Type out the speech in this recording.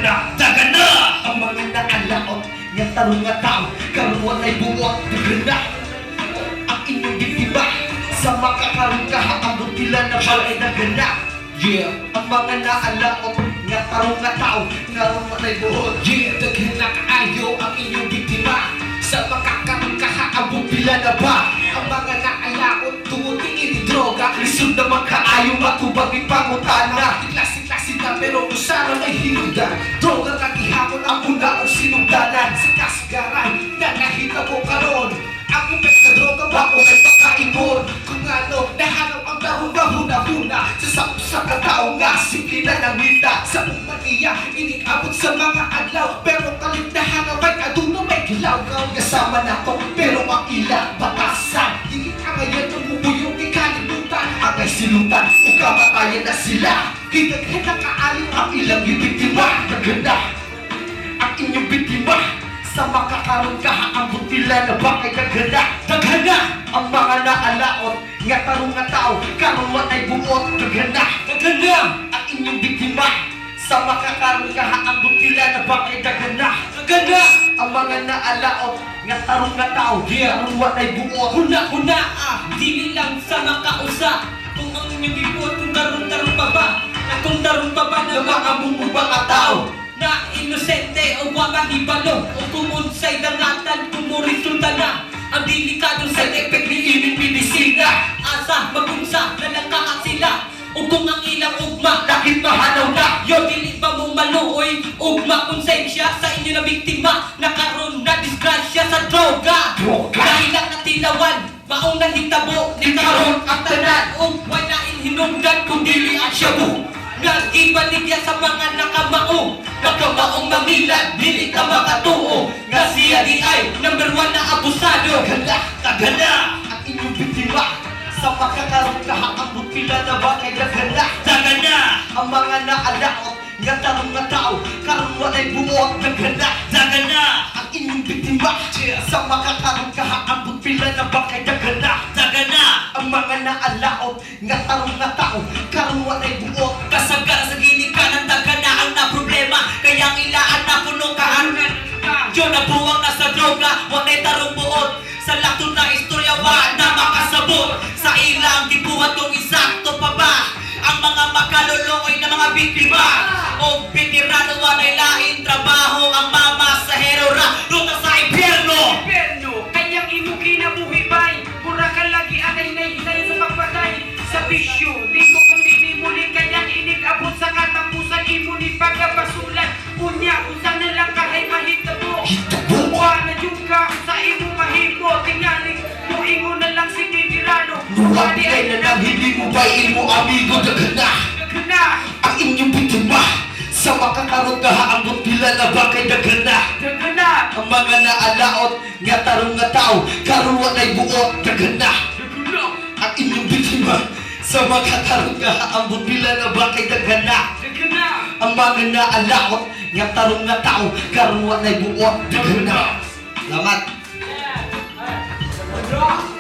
dagana, dagana. Ang mga naalaot nga tarong nga tao karuan ay buwat dagana. Ang inyong biktima sa makakarong kahaabot nila na balay dagana. Yeah, Ang mga naalaot nga tarong nga tao karuan ay buwat. yeah, dagana kaayo ang inyong biktima sa makakarong kahaabot nila na ba. Ang mga naalaot tungod ni droga, Lisod na makaayo matubag ipangutana. klase-klase na pero usara may hinudan. Droga kagihapon ang una ang sinugdanan. Sa kasgaran na nakita ko karon, Ang ipek sa droga bako ay pakaingon. kung ano nahanap ang dahon na huna-huna. Sa sa katao nga simple na nangita. Sa umaniya, inikabot sa mga adlaw, pero kalindahan na may aduna may gilaw. Kasama na to pero ang ilang batasan. Dili ka ngayon ng bubuyong ikalimutan. Ang ay silutan o kamatayan na sila. Hidaghan na kaaliw Ang ilang biktima naganda. Ang inyong biktima sa makakarong kahaambot nila na bakay naganda. dagana, Ang mga naalaot nga tarong nga tao karuan ay buot naganda. dagana, Ang inyong biktima sa makakarong kahaambot nila na bakay naganda. dagana. Ang mga naalaot nga tarong nga tao karuan ay buot. Huna-huna dili lang sa makausa. Kung ang inyong ibuot, kung tarong-tarong pa ba, at kung tarong pa ba Na na mga bumubang nga tao. na inosente o mga hibalo o kung unsay dangatan kung resulta na ang delikadong side effect ni ining medisina. Asa magunsa na lang sila o kung ang ilang ugma Lakit mahalaw na. yo dili pa mo maluoy ugma konsensya sa inyo na biktima na karon na disgrasya sa droga. Droga. Dahil ang natilawan maong nahitabo ni karon ang tanan o wala hinungdan kung dili ang syabu. Nag-ibaligya sa mga nakamaong mamilan, dili ka makatuo. Nga siya di ay number 1 na abusado. Ganda, kaganda. Ang inyong biktima sa makakarong kahaambot nila na bakay naganda. Dagana, Ang mga naalaot nga tarong nga tao karuan ay buot naganda. dagana, Ang inyong biktima sa makakarong kahaambot nila na bakay naganda. dagana. Ang mga naalaot nga tarong nga tao karuan ay buot. Kasagar sa ginikanan, dagana ang na problema. Kaya ang ilaan na puno kaanan. Diyo na buwang na sa droga, wanay tarong buot. Sa laktong na istorya, wa na makasabot. Sa ilang gibuhat kung isakto pa ba ang mga makaluluoy na mga biktima. O veterano, wanay laing trabaho. Ang mama sa herora, ruta sa impyerno. Perno, kayang imo kinabuhi bay. Mura ka lagi anay na hinay sa pagpatay. Sa bisyo, di ko kung dinimuli kayang inig-abot sa katapusan. Imo ni pagkabasulan. Unya, usa na lang kahay mahitabo. Hitabo. Wa na yung ka, sa imo mahimo. Tingaling, muingo na lang si Titirano. Nuwadi ay na nang hindi mo ba imo amigo daganda. Nagana, Ang inyong biktima sa makakarong kahaambot nila na bakay naganda. nagana, Ang mga naalaot nga tarong nga tao karuan ay buot naganda. nagana, Ang inyong biktima sa makakarong kahaambot nila na bakay naganda. nagana. Ang mga naalaot nga tarong nga tao karuan ay buot naganda. Salamat. Yeah.